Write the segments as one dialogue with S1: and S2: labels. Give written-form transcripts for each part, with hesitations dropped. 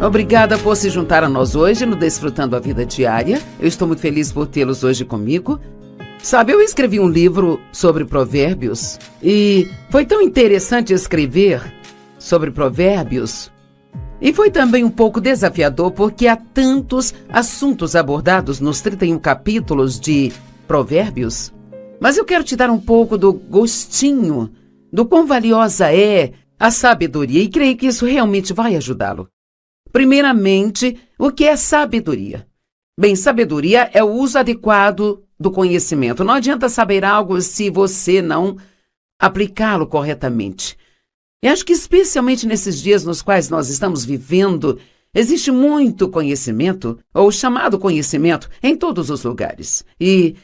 S1: Obrigada por se juntar a nós hoje no Desfrutando a Vida Diária. Eu estou muito feliz por tê-los hoje comigo. Sabe, eu escrevi um livro sobre provérbios e foi tão interessante escrever sobre provérbios. E foi também um pouco desafiador porque há tantos assuntos abordados nos 31 capítulos de Provérbios. Mas eu quero te dar um pouco do gostinho do quão valiosa é a sabedoria e creio que isso realmente vai ajudá-lo. Primeiramente, o que é sabedoria? Bem, sabedoria é o uso adequado do conhecimento. Não adianta saber algo se você não aplicá-lo corretamente. E acho que especialmente nesses dias nos quais nós estamos vivendo, existe muito conhecimento, ou chamado conhecimento, em todos os lugares. E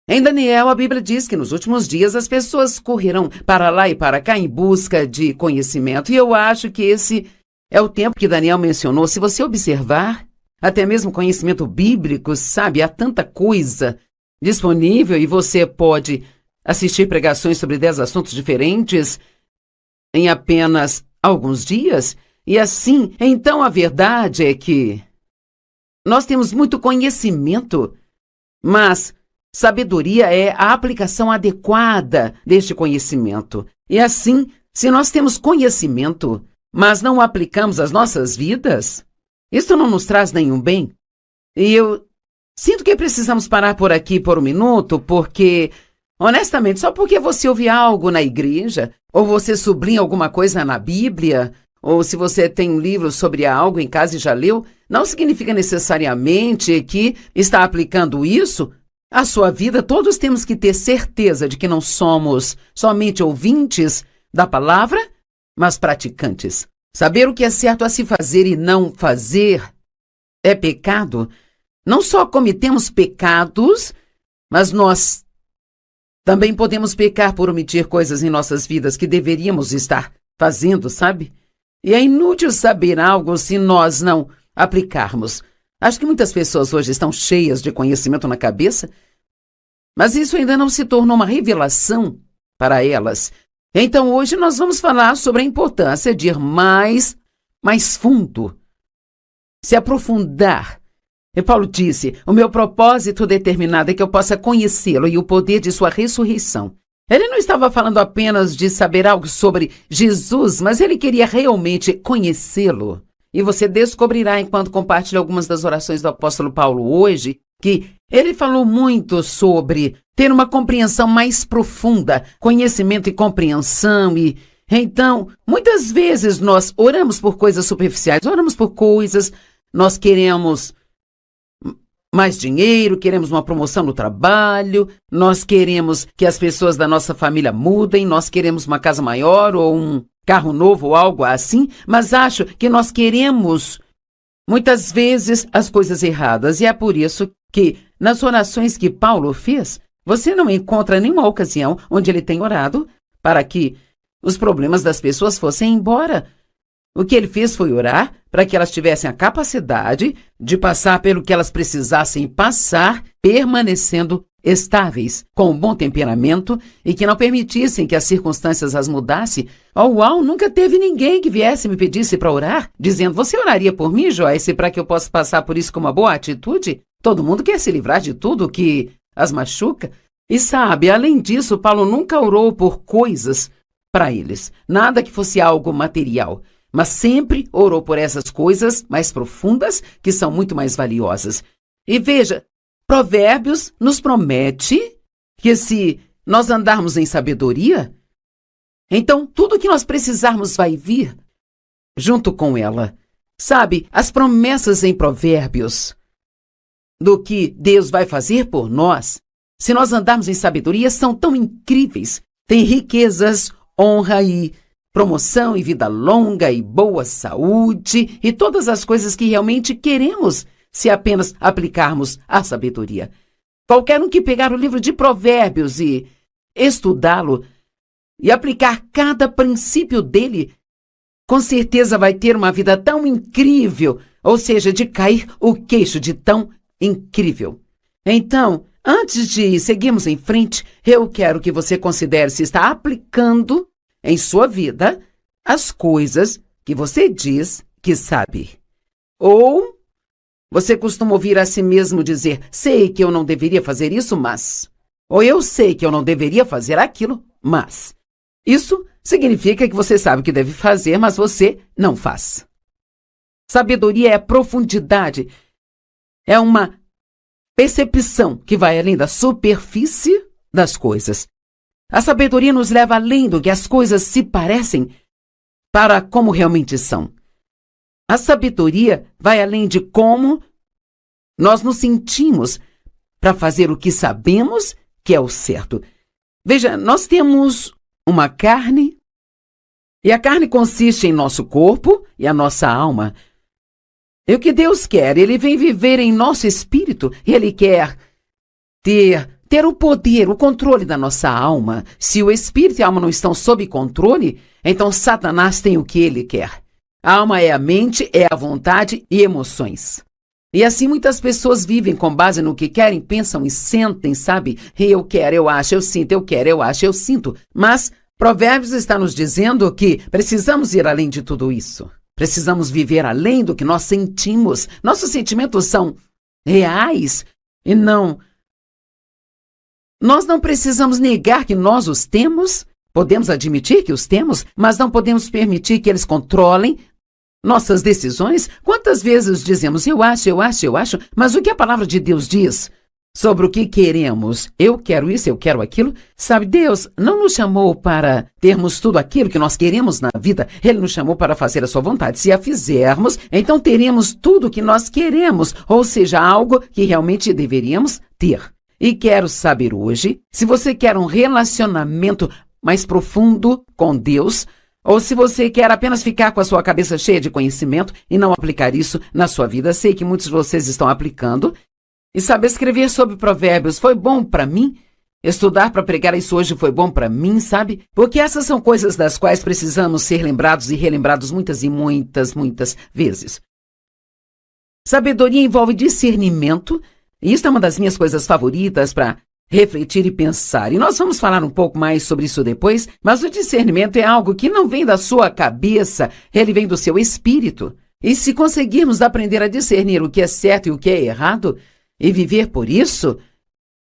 S1: em Daniel, a Bíblia diz que nos últimos dias as pessoas correrão para lá e para cá em busca de conhecimento. E eu acho que esse é o tempo que Daniel mencionou. Se você observar, até mesmo conhecimento bíblico, sabe, há tanta coisa disponível e você pode assistir pregações sobre 10 assuntos diferentes em apenas alguns dias. E assim, então a verdade é que nós temos muito conhecimento, mas sabedoria é a aplicação adequada deste conhecimento. E assim, se nós temos conhecimento, mas não o aplicamos às nossas vidas, isso não nos traz nenhum bem. E eu sinto que precisamos parar por aqui por um minuto, porque, honestamente, só porque você ouve algo na igreja, ou você sublinha alguma coisa na Bíblia, ou se você tem um livro sobre algo em casa e já leu, não significa necessariamente que está aplicando isso à sua vida. Todos temos que ter certeza de que não somos somente ouvintes da palavra, mas praticantes. Saber o que é certo a se fazer e não fazer é pecado. Não só cometemos pecados, mas nós também podemos pecar por omitir coisas em nossas vidas que deveríamos estar fazendo, sabe? E é inútil saber algo se nós não aplicarmos. Acho que muitas pessoas hoje estão cheias de conhecimento na cabeça, mas isso ainda não se tornou uma revelação para elas. Então hoje nós vamos falar sobre a importância de ir mais fundo, se aprofundar. E Paulo disse, o meu propósito determinado é que eu possa conhecê-lo e o poder de sua ressurreição. Ele não estava falando apenas de saber algo sobre Jesus, mas ele queria realmente conhecê-lo. E você descobrirá, enquanto compartilha algumas das orações do apóstolo Paulo hoje, que ele falou muito sobre ter uma compreensão mais profunda, conhecimento e compreensão. E então, muitas vezes nós oramos por coisas superficiais, oramos por coisas, nós queremos mais dinheiro, queremos uma promoção no trabalho, nós queremos que as pessoas da nossa família mudem, nós queremos uma casa maior ou um carro novo ou algo assim, mas acho que nós queremos muitas vezes as coisas erradas. E é por isso que nas orações que Paulo fez, você não encontra nenhuma ocasião onde ele tem orado para que os problemas das pessoas fossem embora. O que ele fez foi orar para que elas tivessem a capacidade de passar pelo que elas precisassem passar, permanecendo estáveis, com um bom temperamento e que não permitissem que as circunstâncias as mudassem. Uau, nunca teve ninguém que viesse e me pedisse para orar, dizendo, você oraria por mim, Joyce, para que eu possa passar por isso com uma boa atitude? Todo mundo quer se livrar de tudo que as machuca. E sabe, além disso, Paulo nunca orou por coisas para eles, nada que fosse algo material, mas sempre orou por essas coisas mais profundas, que são muito mais valiosas. E veja, Provérbios nos promete que se nós andarmos em sabedoria, então tudo que nós precisarmos vai vir junto com ela. Sabe, as promessas em Provérbios do que Deus vai fazer por nós, se nós andarmos em sabedoria, são tão incríveis. Tem riquezas, honra e promoção e vida longa e boa saúde e todas as coisas que realmente queremos se apenas aplicarmos a sabedoria. Qualquer um que pegar o livro de Provérbios e estudá-lo e aplicar cada princípio dele, com certeza vai ter uma vida tão incrível, ou seja, de cair o queixo de tão incrível. Então, antes de seguirmos em frente, eu quero que você considere se está aplicando em sua vida as coisas que você diz que sabe. Ou você costuma ouvir a si mesmo dizer, sei que eu não deveria fazer isso, mas... Ou eu sei que eu não deveria fazer aquilo, mas... Isso significa que você sabe o que deve fazer, mas você não faz. Sabedoria é profundidade. É uma percepção que vai além da superfície das coisas. A sabedoria nos leva além do que as coisas se parecem para como realmente são. A sabedoria vai além de como nós nos sentimos para fazer o que sabemos que é o certo. Veja, nós temos uma carne, e a carne consiste em nosso corpo e a nossa alma. E o que Deus quer? Ele vem viver em nosso espírito, e Ele quer ter o poder, o controle da nossa alma. Se o espírito e a alma não estão sob controle, então Satanás tem o que ele quer. A alma é a mente, é a vontade e emoções. E assim muitas pessoas vivem com base no que querem, pensam e sentem, sabe? Eu quero, eu acho, eu sinto, eu quero, eu acho, eu sinto. Mas Provérbios está nos dizendo que precisamos ir além de tudo isso. Precisamos viver além do que nós sentimos. Nossos sentimentos são reais e não... Nós não precisamos negar que nós os temos. Podemos admitir que os temos, mas não podemos permitir que eles controlem nossas decisões. Quantas vezes dizemos, eu acho, mas o que a palavra de Deus diz sobre o que queremos? Eu quero isso, eu quero aquilo. Sabe, Deus não nos chamou para termos tudo aquilo que nós queremos na vida. Ele nos chamou para fazer a sua vontade. Se a fizermos, então teremos tudo o que nós queremos, ou seja, algo que realmente deveríamos ter. E quero saber hoje, se você quer um relacionamento mais profundo com Deus, ou se você quer apenas ficar com a sua cabeça cheia de conhecimento e não aplicar isso na sua vida. Sei que muitos de vocês estão aplicando. E saber escrever sobre provérbios foi bom para mim. Estudar para pregar isso hoje foi bom para mim, sabe? Porque essas são coisas das quais precisamos ser lembrados e relembrados muitas e muitas vezes. Sabedoria envolve discernimento. E isso é uma das minhas coisas favoritas para refletir e pensar. E nós vamos falar um pouco mais sobre isso depois, mas o discernimento é algo que não vem da sua cabeça, ele vem do seu espírito. E se conseguirmos aprender a discernir o que é certo e o que é errado, e viver por isso,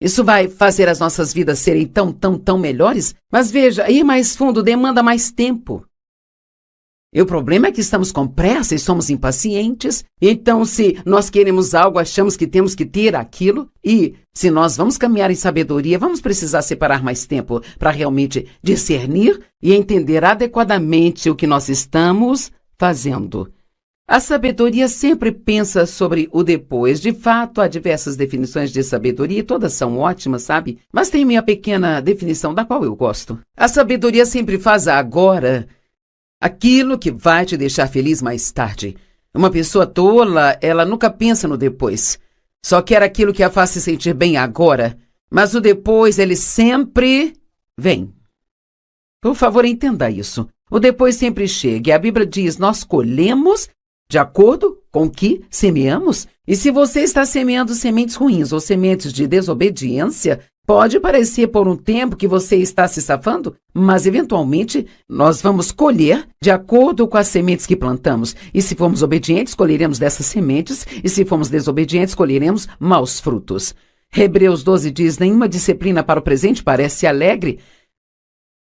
S1: isso vai fazer as nossas vidas serem tão melhores. Mas veja, ir mais fundo demanda mais tempo. E o problema é que estamos com pressa e somos impacientes. Então, se nós queremos algo, achamos que temos que ter aquilo. E se nós vamos caminhar em sabedoria, vamos precisar separar mais tempo para realmente discernir e entender adequadamente o que nós estamos fazendo. A sabedoria sempre pensa sobre o depois. De fato, há diversas definições de sabedoria e todas são ótimas, sabe? Mas tem minha pequena definição da qual eu gosto. A sabedoria sempre faz agora aquilo que vai te deixar feliz mais tarde. Uma pessoa tola, ela nunca pensa no depois. Só quer aquilo que a faz se sentir bem agora. Mas o depois, ele sempre vem. Por favor, entenda isso. O depois sempre chega. E a Bíblia diz, nós colhemos de acordo com o que semeamos. E se você está semeando sementes ruins ou sementes de desobediência, pode parecer por um tempo que você está se safando, mas eventualmente nós vamos colher de acordo com as sementes que plantamos. E se formos obedientes, colheremos dessas sementes, e se formos desobedientes, colheremos maus frutos. Hebreus 12 diz, nenhuma disciplina para o presente parece alegre,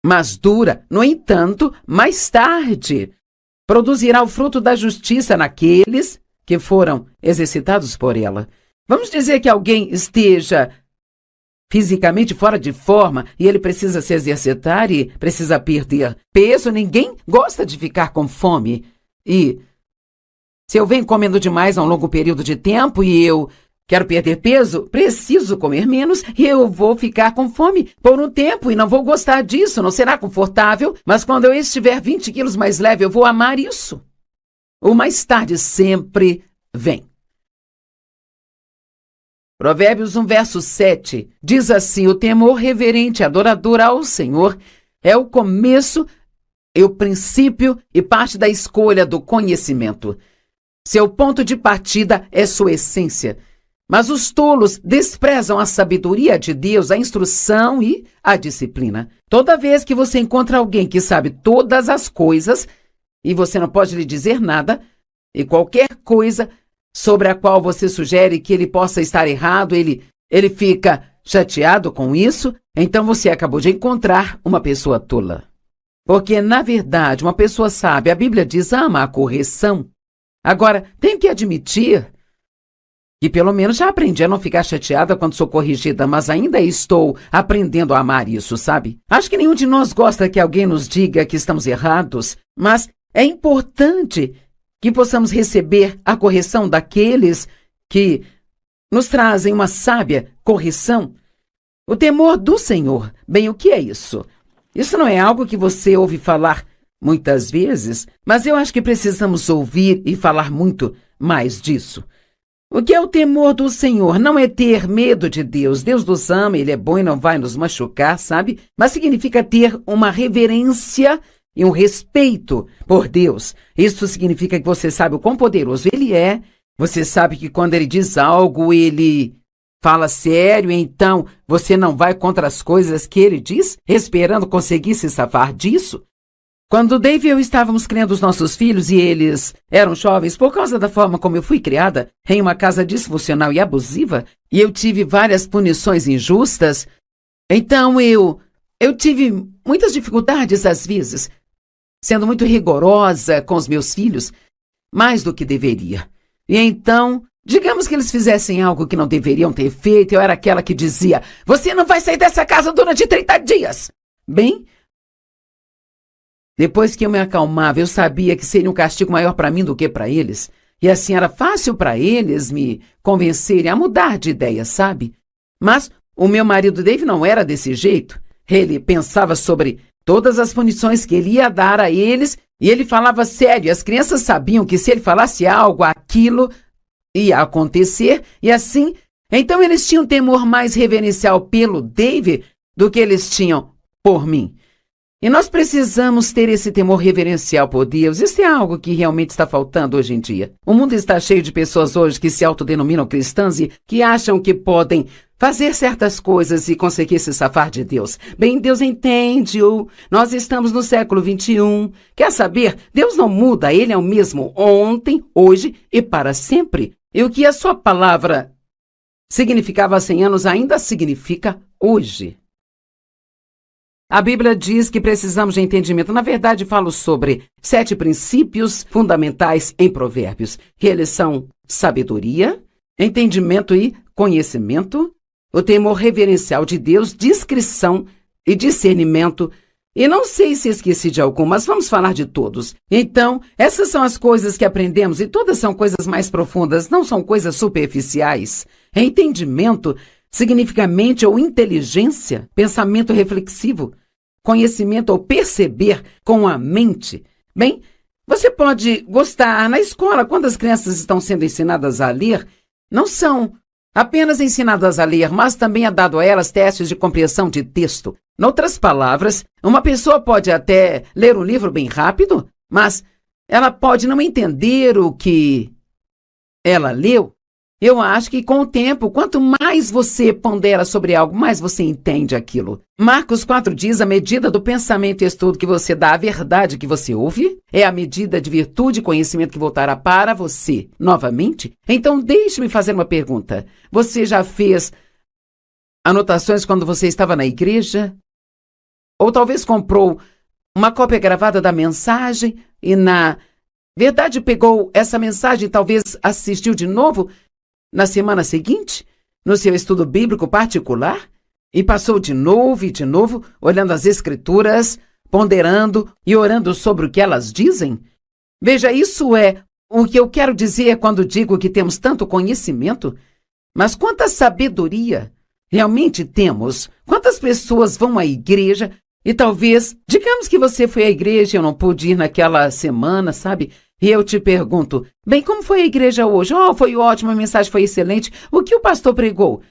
S1: mas dura. No entanto, mais tarde, produzirá o fruto da justiça naqueles que foram exercitados por ela. Vamos dizer que alguém esteja fisicamente fora de forma e ele precisa se exercitar e precisa perder peso. Ninguém gosta de ficar com fome. E se eu venho comendo demais há um longo período de tempo e eu quero perder peso, preciso comer menos e eu vou ficar com fome por um tempo e não vou gostar disso, não será confortável, mas quando eu estiver 20 quilos mais leve, eu vou amar isso. O mais tarde sempre vem. Provérbios 1, verso 7, diz assim, o temor reverente e adorador ao Senhor é o começo e o princípio e parte da escolha do conhecimento. Seu ponto de partida é sua essência. Mas os tolos desprezam a sabedoria de Deus, a instrução e a disciplina. Toda vez que você encontra alguém que sabe todas as coisas e você não pode lhe dizer nada, E qualquer coisa sobre a qual você sugere que ele possa estar errado, ele fica chateado com isso, então você acabou de encontrar uma pessoa tola. Porque, na verdade, uma pessoa sábia, a Bíblia diz, ama a correção. Agora, tenho que admitir que pelo menos já aprendi a não ficar chateada quando sou corrigida, mas ainda estou aprendendo a amar isso, sabe? Acho que nenhum de nós gosta que alguém nos diga que estamos errados, mas é importante que possamos receber a correção daqueles que nos trazem uma sábia correção. O temor do Senhor. Bem, o que é isso? Isso não é algo que você ouve falar muitas vezes, mas eu acho que precisamos ouvir e falar muito mais disso. O que é o temor do Senhor? Não é ter medo de Deus. Deus nos ama, Ele é bom e não vai nos machucar, sabe? Mas significa ter uma reverência e um respeito por Deus. Isso significa que você sabe o quão poderoso Ele é. Você sabe que quando Ele diz algo, Ele fala sério, então você não vai contra as coisas que Ele diz, esperando conseguir se safar disso. Quando Dave e eu estávamos criando os nossos filhos e eles eram jovens, por causa da forma como eu fui criada, em uma casa disfuncional e abusiva, e eu tive várias punições injustas, então eu tive muitas dificuldades às vezes, sendo muito rigorosa com os meus filhos, mais do que deveria. E então, digamos que eles fizessem algo que não deveriam ter feito, eu era aquela que dizia, você não vai sair dessa casa durante 30 dias. Bem, depois que eu me acalmava, eu sabia que seria um castigo maior para mim do que para eles. E assim era fácil para eles me convencerem a mudar de ideia, sabe? Mas o meu marido Dave não era desse jeito. Ele pensava sobre todas as punições que ele ia dar a eles e ele falava sério. As crianças sabiam que se ele falasse algo, aquilo ia acontecer. E assim, então eles tinham temor mais reverencial pelo Dave do que eles tinham por mim. E nós precisamos ter esse temor reverencial por Deus. Isso é algo que realmente está faltando hoje em dia. O mundo está cheio de pessoas hoje que se autodenominam cristãs e que acham que podem fazer certas coisas e conseguir se safar de Deus. Bem, Deus entende-o. Nós estamos no século 21. Quer saber? Deus não muda. Ele é o mesmo ontem, hoje e para sempre. E o que a sua palavra significava há 100 anos ainda significa hoje. A Bíblia diz que precisamos de entendimento. Na verdade, falo sobre 7 princípios fundamentais em Provérbios, que eles são sabedoria, entendimento e conhecimento, o temor reverencial de Deus, discrição e discernimento. E não sei se esqueci de algum, mas vamos falar de todos. Então, essas são as coisas que aprendemos e todas são coisas mais profundas, não são coisas superficiais. Entendimento significa mente ou inteligência, pensamento reflexivo, conhecimento ou perceber com a mente. Bem, você pode gostar na escola, quando as crianças estão sendo ensinadas a ler, não são apenas ensinadas a ler, mas também é dado a elas testes de compreensão de texto. Em outras palavras, uma pessoa pode até ler um livro bem rápido, mas ela pode não entender o que ela leu. Eu acho que com o tempo, quanto mais você pondera sobre algo, mais você entende aquilo. Marcos 4 diz, a medida do pensamento e estudo que você dá à verdade que você ouve é a medida de virtude e conhecimento que voltará para você novamente. Então, deixe-me fazer uma pergunta. Você já fez anotações quando você estava na igreja? Ou talvez comprou uma cópia gravada da mensagem e na verdade pegou essa mensagem e talvez assistiu de novo na semana seguinte, no seu estudo bíblico particular, e passou de novo, olhando as escrituras, ponderando e orando sobre o que elas dizem? Veja, isso é o que eu quero dizer quando digo que temos tanto conhecimento. Mas quanta sabedoria realmente temos? Quantas pessoas vão à igreja e talvez, digamos que você foi à igreja e eu não pude ir naquela semana, sabe? E eu te pergunto, bem, como foi a igreja hoje? Oh, foi ótimo, a mensagem foi excelente. O que o pastor pregou?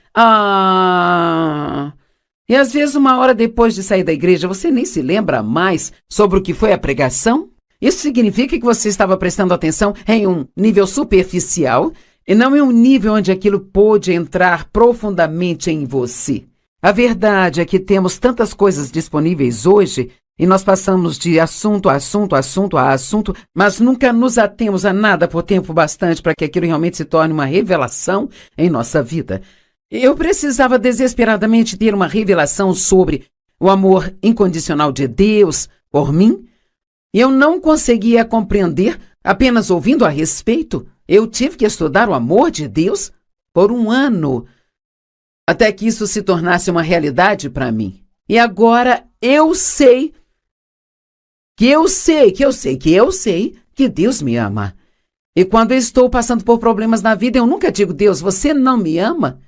S1: E às vezes, uma hora depois de sair da igreja, você nem se lembra mais sobre o que foi a pregação? Isso significa que você estava prestando atenção em um nível superficial e não em um nível onde aquilo pôde entrar profundamente em você. A verdade é que temos tantas coisas disponíveis hoje e nós passamos de assunto a assunto, assunto a assunto, mas nunca nos atemos a nada por tempo bastante para que aquilo realmente se torne uma revelação em nossa vida. Eu precisava desesperadamente ter uma revelação sobre o amor incondicional de Deus por mim. Eu não conseguia compreender apenas ouvindo a respeito. Eu tive que estudar o amor de Deus por 1 ano, até que isso se tornasse uma realidade para mim. E agora eu sei que Deus me ama. E quando eu estou passando por problemas na vida, eu nunca digo: Deus, você não me ama?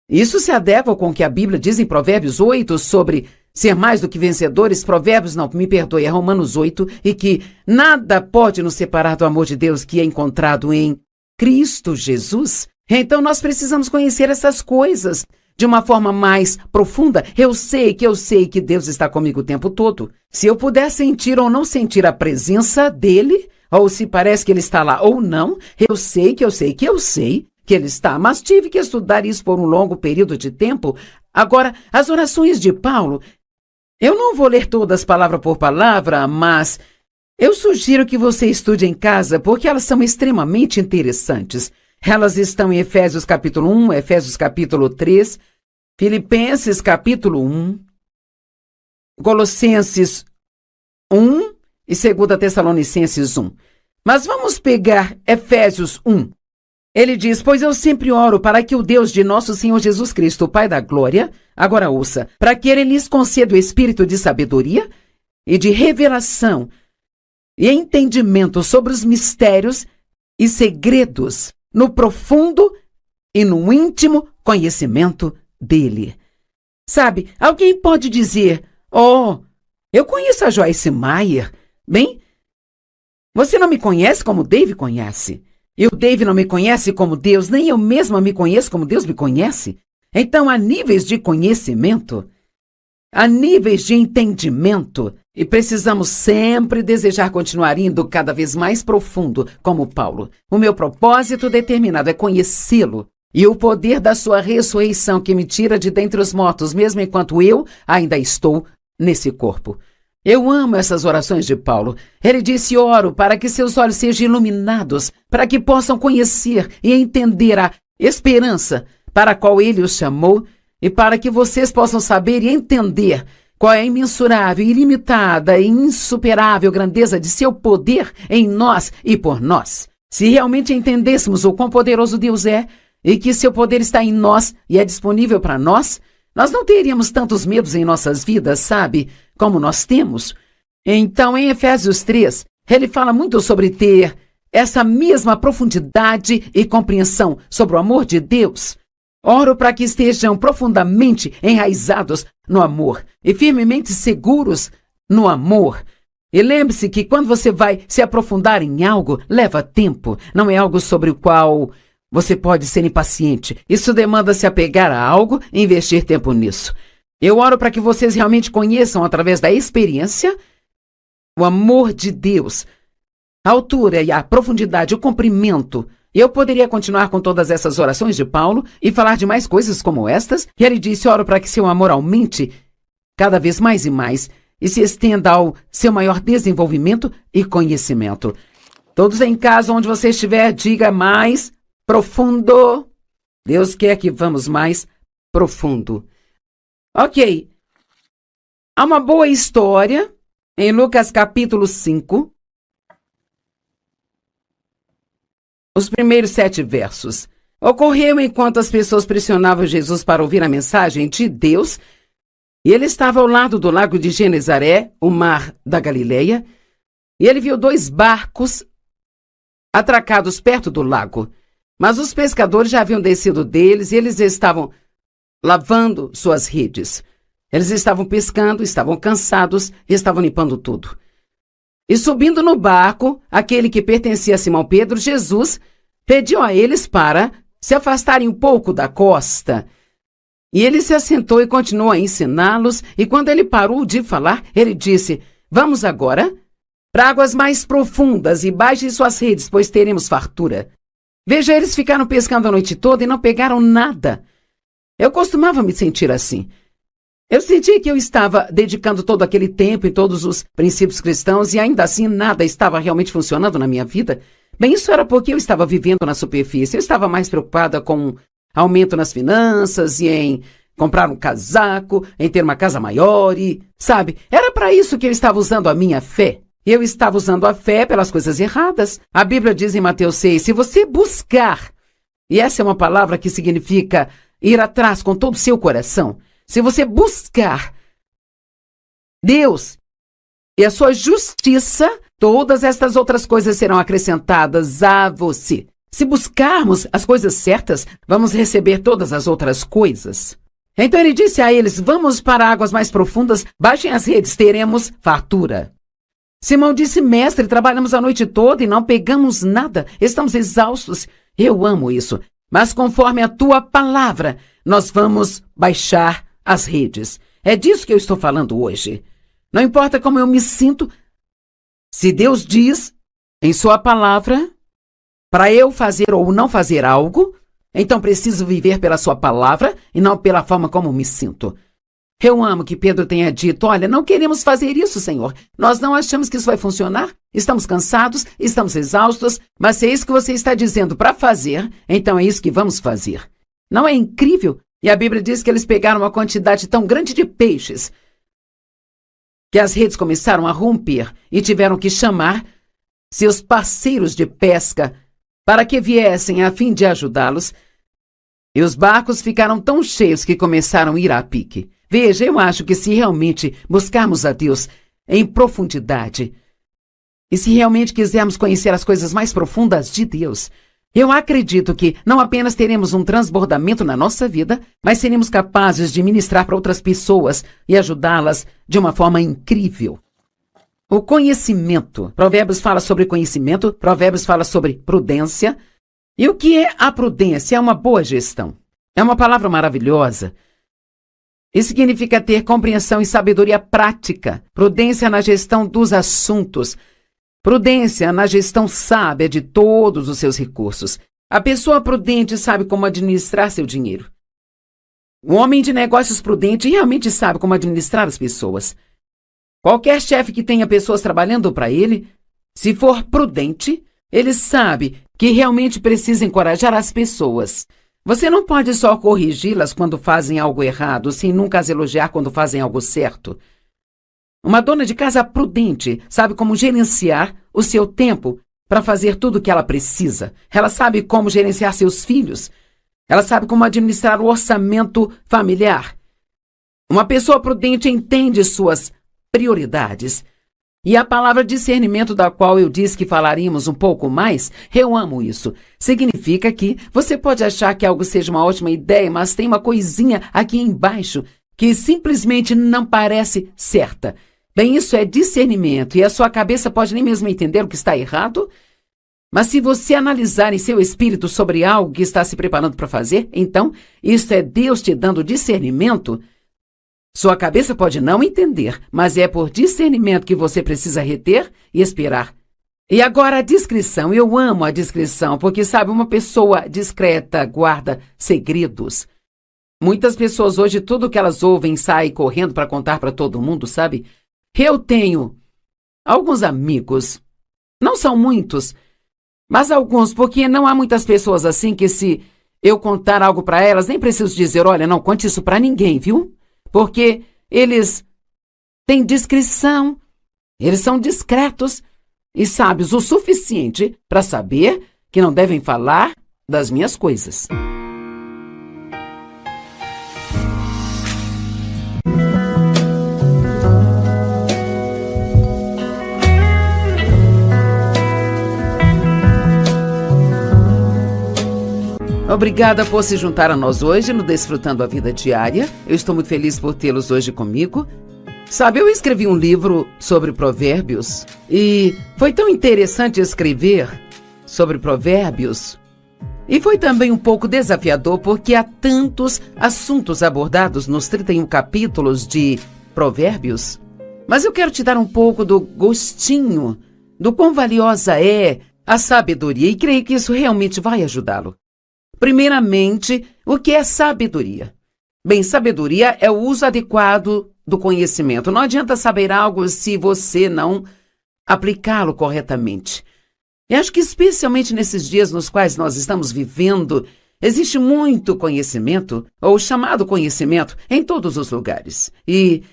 S1: Isso se adequa com o que a Bíblia diz em Provérbios 8 sobre ser mais do que vencedores. É Romanos 8, e que nada pode nos separar do amor de Deus que é encontrado em Cristo Jesus. Então nós precisamos conhecer essas coisas de uma forma mais profunda. Eu sei que Deus está comigo o tempo todo. Se eu puder sentir ou não sentir a presença dele, ou se parece que ele está lá ou não, eu sei que ele está, mas tive que estudar isso por um longo período de tempo. Agora, as orações de Paulo, eu não vou ler todas palavra por palavra, mas eu sugiro que você estude em casa, porque elas são extremamente interessantes. Elas estão em Efésios capítulo 1, Efésios capítulo 3, Filipenses capítulo 1, Colossenses 1 e 2 Tessalonicenses 1. Mas vamos pegar Efésios 1. Ele diz: pois eu sempre oro para que o Deus de nosso Senhor Jesus Cristo, o Pai da Glória, agora ouça, para que Ele lhes conceda o espírito de sabedoria e de revelação e entendimento sobre os mistérios e segredos, no profundo e no íntimo conhecimento dele. Sabe, alguém pode dizer: oh, eu conheço a Joyce Meyer. Bem, você não me conhece como Dave conhece. E o Dave não me conhece como Deus, nem eu mesma me conheço como Deus me conhece. Então, há níveis de conhecimento, há níveis de entendimento, e precisamos sempre desejar continuar indo cada vez mais profundo, como Paulo. O meu propósito determinado é conhecê-lo, e o poder da sua ressurreição que me tira de dentre os mortos, mesmo enquanto eu ainda estou nesse corpo. Eu amo essas orações de Paulo. Ele disse: oro para que seus olhos sejam iluminados, para que possam conhecer e entender a esperança para a qual ele os chamou, e para que vocês possam saber e entender qual é a imensurável, ilimitada e insuperável grandeza de seu poder em nós e por nós. Se realmente entendêssemos o quão poderoso Deus é, e que seu poder está em nós e é disponível para nós, nós não teríamos tantos medos em nossas vidas, sabe, como nós temos. Então, em Efésios 3, ele fala muito sobre ter essa mesma profundidade e compreensão sobre o amor de Deus. Oro para que estejam profundamente enraizados no amor e firmemente seguros no amor. E lembre-se que quando você vai se aprofundar em algo, leva tempo. Não é algo sobre o qual você pode ser impaciente. Isso demanda se apegar a algo e investir tempo nisso. Eu oro para que vocês realmente conheçam, através da experiência, o amor de Deus, a altura e a profundidade, o comprimento. Eu poderia continuar com todas essas orações de Paulo e falar de mais coisas como estas. E ele disse: oro para que seu amor aumente cada vez mais e mais e se estenda ao seu maior desenvolvimento e conhecimento. Todos em casa, onde você estiver, diga: mais profundo. Deus quer que vamos mais profundo. Ok. Há uma boa história em Lucas capítulo 5. Os primeiros 7 versos. Ocorreu enquanto as pessoas pressionavam Jesus para ouvir a mensagem de Deus, e ele estava ao lado do lago de Genezaré, o mar da Galileia, e ele viu 2 barcos atracados perto do lago. Mas os pescadores já haviam descido deles e eles estavam lavando suas redes. Eles estavam pescando, estavam cansados e estavam limpando tudo. E subindo no barco, aquele que pertencia a Simão Pedro, Jesus pediu a eles para se afastarem um pouco da costa. E ele se assentou e continuou a ensiná-los, e quando ele parou de falar, ele disse: vamos agora para águas mais profundas e baixem suas redes, pois teremos fartura. Veja, eles ficaram pescando a noite toda e não pegaram nada. Eu costumava me sentir assim. Eu senti que eu estava dedicando todo aquele tempo em todos os princípios cristãos e ainda assim nada estava realmente funcionando na minha vida. Bem, isso era porque eu estava vivendo na superfície. Eu estava mais preocupada com aumento nas finanças e em comprar um casaco, em ter uma casa maior e, sabe, era para isso que eu estava usando a minha fé. Eu estava usando a fé pelas coisas erradas. A Bíblia diz em Mateus 6, se você buscar, e essa é uma palavra que significa ir atrás com todo o seu coração, se você buscar Deus e a sua justiça, todas estas outras coisas serão acrescentadas a você. Se buscarmos as coisas certas, vamos receber todas as outras coisas. Então ele disse a eles, vamos para águas mais profundas, baixem as redes, teremos fartura. Simão disse, mestre, trabalhamos a noite toda e não pegamos nada, estamos exaustos. Eu amo isso, mas conforme a tua palavra, nós vamos baixar as redes. É disso que eu estou falando hoje. Não importa como eu me sinto, se Deus diz em sua palavra para eu fazer ou não fazer algo, então preciso viver pela sua palavra e não pela forma como me sinto. Eu amo que Pedro tenha dito, olha, não queremos fazer isso, Senhor. Nós não achamos que isso vai funcionar. Estamos cansados, estamos exaustos, mas se é isso que você está dizendo para fazer, então é isso que vamos fazer. Não é incrível? E a Bíblia diz que eles pegaram uma quantidade tão grande de peixes que as redes começaram a romper e tiveram que chamar seus parceiros de pesca para que viessem a fim de ajudá-los. E os barcos ficaram tão cheios que começaram a ir a pique. Veja, eu acho que se realmente buscarmos a Deus em profundidade e se realmente quisermos conhecer as coisas mais profundas de Deus, eu acredito que não apenas teremos um transbordamento na nossa vida, mas seremos capazes de ministrar para outras pessoas e ajudá-las de uma forma incrível. O conhecimento. Provérbios fala sobre conhecimento, Provérbios fala sobre prudência. E o que é a prudência? É uma boa gestão. É uma palavra maravilhosa. E significa ter compreensão e sabedoria prática. Prudência na gestão dos assuntos. Prudência na gestão sábia de todos os seus recursos. A pessoa prudente sabe como administrar seu dinheiro. O homem de negócios prudente realmente sabe como administrar as pessoas. Qualquer chefe que tenha pessoas trabalhando para ele, se for prudente, ele sabe que realmente precisa encorajar as pessoas. Você não pode só corrigi-las quando fazem algo errado, sem nunca as elogiar quando fazem algo certo. Uma dona de casa prudente sabe como gerenciar o seu tempo para fazer tudo o que ela precisa. Ela sabe como gerenciar seus filhos. Ela sabe como administrar o orçamento familiar. Uma pessoa prudente entende suas prioridades. E a palavra discernimento, da qual eu disse que falaríamos um pouco mais, eu amo isso. Significa que você pode achar que algo seja uma ótima ideia, mas tem uma coisinha aqui embaixo que simplesmente não parece certa. Bem, isso é discernimento e a sua cabeça pode nem mesmo entender o que está errado. Mas se você analisar em seu espírito sobre algo que está se preparando para fazer, então isso é Deus te dando discernimento. Sua cabeça pode não entender, mas é por discernimento que você precisa reter e esperar. E agora a discrição. Eu amo a discrição, porque, sabe, uma pessoa discreta guarda segredos. Muitas pessoas hoje, tudo que elas ouvem, saem correndo para contar para todo mundo, sabe? Eu tenho alguns amigos, não são muitos, mas alguns, porque não há muitas pessoas assim que se eu contar algo para elas, nem preciso dizer, olha, não conte isso para ninguém, viu? Porque eles têm discrição, eles são discretos e sábios o suficiente para saber que não devem falar das minhas coisas. Obrigada por se juntar a nós hoje no Desfrutando a Vida Diária. Eu estou muito feliz por tê-los hoje comigo. Sabe, eu escrevi um livro sobre provérbios e foi tão interessante escrever sobre provérbios. E foi também um pouco desafiador porque há tantos assuntos abordados nos 31 capítulos de provérbios. Mas eu quero te dar um pouco do gostinho do quão valiosa é a sabedoria e creio que isso realmente vai ajudá-lo. Primeiramente, o que é sabedoria? Bem, sabedoria é o uso adequado do conhecimento. Não adianta saber algo se você não aplicá-lo corretamente. E acho que especialmente nesses dias nos quais nós estamos vivendo, existe muito conhecimento, ou chamado conhecimento, em todos os lugares. E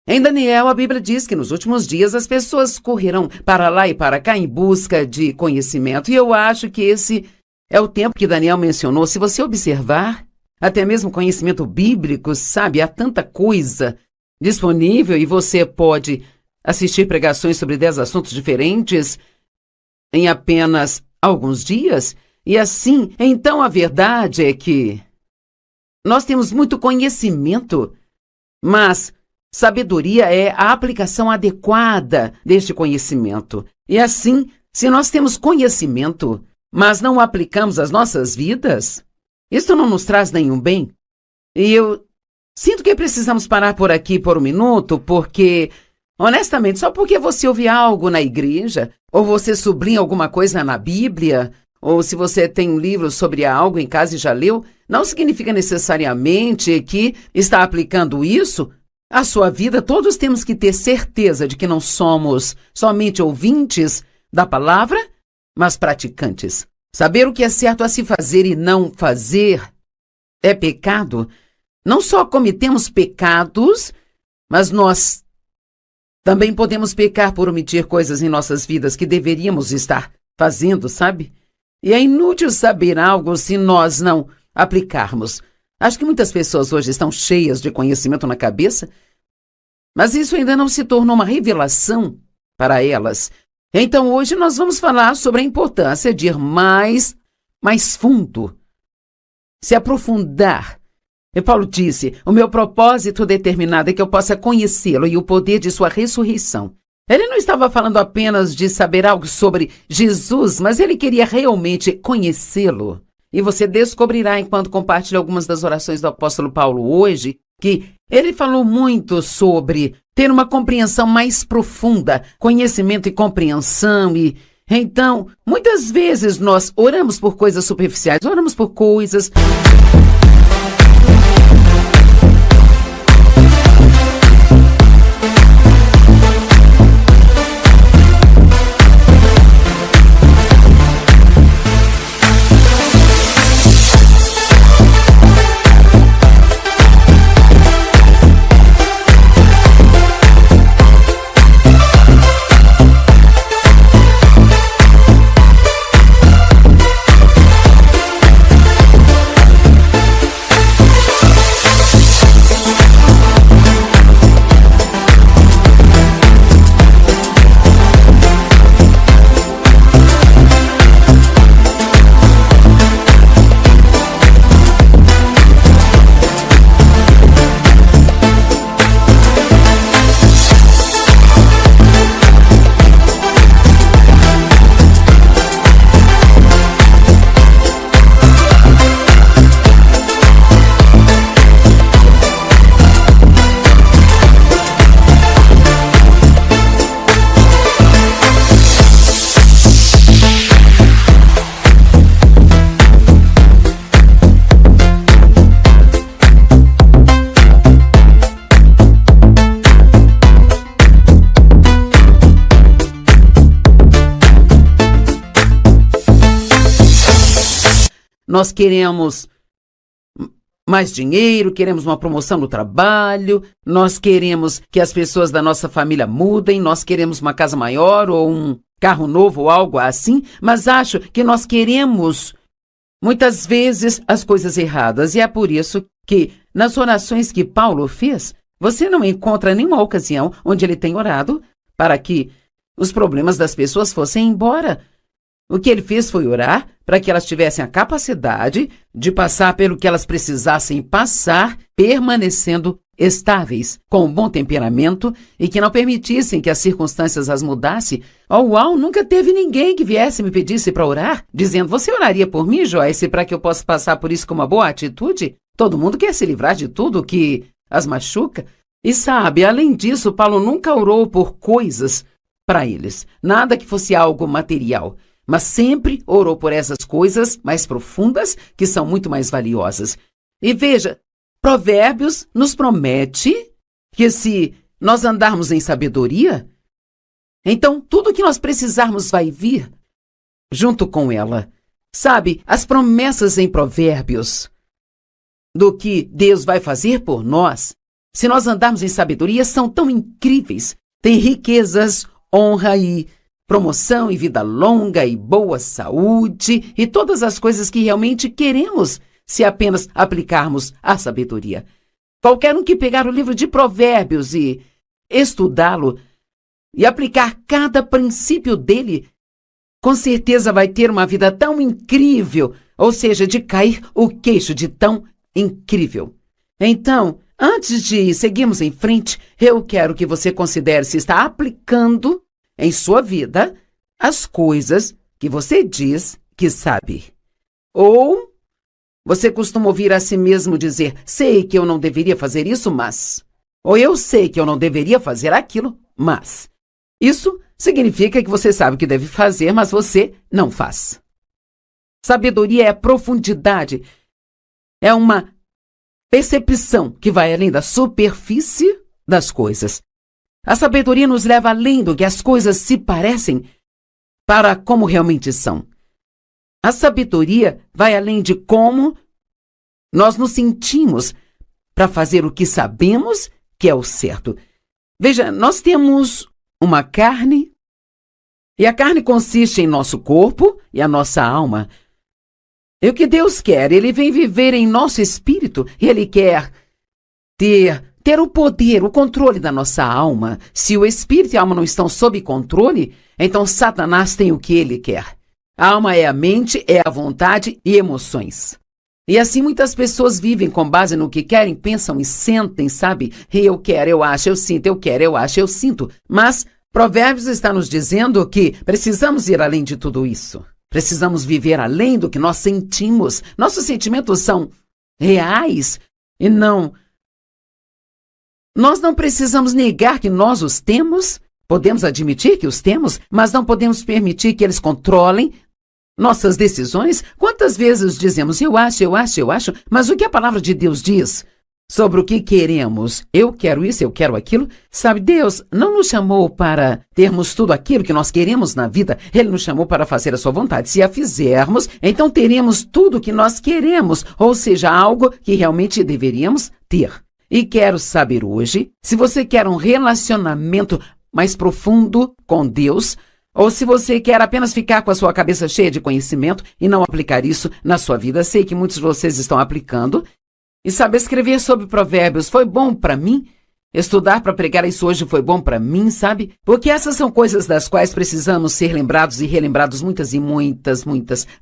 S1: em Daniel, a Bíblia diz que nos últimos dias as pessoas correrão para lá e para cá em busca de conhecimento. E eu acho que esse é o tempo que Daniel mencionou. Se você observar, até mesmo conhecimento bíblico, sabe, há tanta coisa disponível e você pode assistir pregações sobre 10 assuntos diferentes em apenas alguns dias. E assim, então a verdade é que nós temos muito conhecimento, mas sabedoria é a aplicação adequada deste conhecimento. E assim, se nós temos conhecimento, mas não o aplicamos às nossas vidas, isto não nos traz nenhum bem. E eu sinto que precisamos parar por aqui por um minuto, porque, honestamente, só porque você ouve algo na igreja, ou você sublinha alguma coisa na Bíblia, ou se você tem um livro sobre algo em casa e já leu, não significa necessariamente que está aplicando isso à sua vida. Todos temos que ter certeza de que não somos somente ouvintes da palavra, mas praticantes. Saber o que é certo a se fazer e não fazer é pecado. Não só cometemos pecados, mas nós também podemos pecar por omitir coisas em nossas vidas que deveríamos estar fazendo, sabe? E é inútil saber algo se nós não aplicarmos. Acho que muitas pessoas hoje estão cheias de conhecimento na cabeça, mas isso ainda não se tornou uma revelação para elas. Então hoje nós vamos falar sobre a importância de ir mais fundo, se aprofundar. E Paulo disse, o meu propósito determinado é que eu possa conhecê-lo e o poder de sua ressurreição. Ele não estava falando apenas de saber algo sobre Jesus, mas ele queria realmente conhecê-lo. E você descobrirá, enquanto compartilha algumas das orações do apóstolo Paulo hoje, que ele falou muito sobre ter uma compreensão mais profunda, conhecimento e compreensão. E então, muitas vezes nós oramos por coisas superficiais, oramos por coisas... Nós queremos mais dinheiro, queremos uma promoção no trabalho, nós queremos que as pessoas da nossa família mudem, nós queremos uma casa maior ou um carro novo ou algo assim, mas acho que nós queremos muitas vezes as coisas erradas. E é por isso que nas orações que Paulo fez, você não encontra nenhuma ocasião onde ele tem orado para que os problemas das pessoas fossem embora. O que ele fez foi orar para que elas tivessem a capacidade de passar pelo que elas precisassem passar, permanecendo estáveis, com um bom temperamento e que não permitissem que as circunstâncias as mudassem. Uau, nunca teve ninguém que viesse e me pedisse para orar, dizendo, você oraria por mim, Joyce, para que eu possa passar por isso com uma boa atitude? Todo mundo quer se livrar de tudo que as machuca. E sabe, além disso, Paulo nunca orou por coisas para eles, nada que fosse algo material. Mas sempre orou por essas coisas mais profundas, que são muito mais valiosas. E veja, Provérbios nos promete que se nós andarmos em sabedoria, então tudo que nós precisarmos vai vir junto com ela. Sabe, as promessas em Provérbios do que Deus vai fazer por nós, se nós andarmos em sabedoria, são tão incríveis. Tem riquezas, honra e promoção e vida longa e boa saúde e todas as coisas que realmente queremos se apenas aplicarmos a sabedoria. Qualquer um que pegar o livro de Provérbios e estudá-lo e aplicar cada princípio dele, com certeza vai ter uma vida tão incrível, ou seja, de cair o queixo de tão incrível. Então, antes de seguirmos em frente, eu quero que você considere se está aplicando em sua vida as coisas que você diz que sabe. Ou você costuma ouvir a si mesmo dizer, sei que eu não deveria fazer isso, mas... Ou eu sei que eu não deveria fazer aquilo, mas... Isso significa que você sabe o que deve fazer, mas você não faz. Sabedoria é profundidade. É uma percepção que vai além da superfície das coisas. A sabedoria nos leva além do que as coisas se parecem para como realmente são. A sabedoria vai além de como nós nos sentimos para fazer o que sabemos que é o certo. Veja, nós temos uma carne, e a carne consiste em nosso corpo e a nossa alma. E o que Deus quer? Ele vem viver em nosso espírito, e Ele quer ter o poder, o controle da nossa alma. Se o espírito e a alma não estão sob controle, então Satanás tem o que ele quer. A alma é a mente, é a vontade e emoções. E assim muitas pessoas vivem com base no que querem, pensam e sentem, sabe? Eu quero, eu acho, eu sinto, eu quero, eu acho, eu sinto. Mas Provérbios está nos dizendo que precisamos ir além de tudo isso. Precisamos viver além do que nós sentimos. Nossos sentimentos são reais e não... Nós não precisamos negar que nós os temos. Podemos admitir que os temos, mas não podemos permitir que eles controlem nossas decisões. Quantas vezes dizemos, eu acho, mas o que a palavra de Deus diz sobre o que queremos? Eu quero isso, eu quero aquilo. Sabe, Deus não nos chamou para termos tudo aquilo que nós queremos na vida. Ele nos chamou para fazer a sua vontade. Se a fizermos, então teremos tudo o que nós queremos, ou seja, algo que realmente deveríamos ter. E quero saber hoje, se você quer um relacionamento mais profundo com Deus, ou se você quer apenas ficar com a sua cabeça cheia de conhecimento e não aplicar isso na sua vida. Sei que muitos de vocês estão aplicando. E sabe, escrever sobre Provérbios foi bom para mim. Estudar para pregar isso hoje foi bom para mim, sabe? Porque essas são coisas das quais precisamos ser lembrados e relembrados muitas e muitas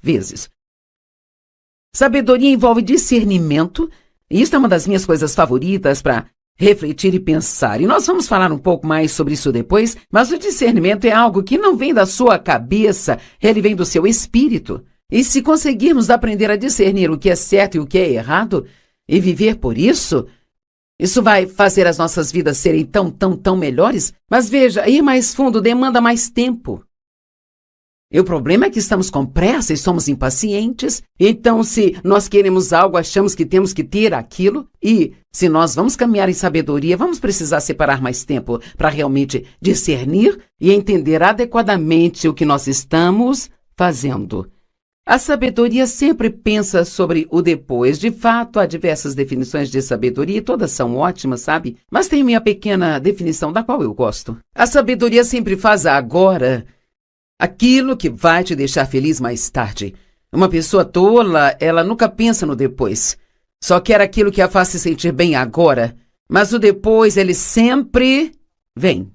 S1: vezes. Sabedoria envolve discernimento. E isso é uma das minhas coisas favoritas para refletir e pensar. E nós vamos falar um pouco mais sobre isso depois, mas o discernimento é algo que não vem da sua cabeça, ele vem do seu espírito. E se conseguirmos aprender a discernir o que é certo e o que é errado, e viver por isso, isso vai fazer as nossas vidas serem tão melhores. Mas veja, ir mais fundo demanda mais tempo. E o problema é que estamos com pressa e somos impacientes. Então, se nós queremos algo, achamos que temos que ter aquilo. E se nós vamos caminhar em sabedoria, vamos precisar separar mais tempo para realmente discernir e entender adequadamente o que nós estamos fazendo. A sabedoria sempre pensa sobre o depois. De fato, há diversas definições de sabedoria e todas são ótimas, sabe? Mas tem minha pequena definição da qual eu gosto. A sabedoria sempre faz agora aquilo que vai te deixar feliz mais tarde. Uma pessoa tola, ela nunca pensa no depois. Só quer aquilo que a faz se sentir bem agora. Mas o depois, ele sempre vem.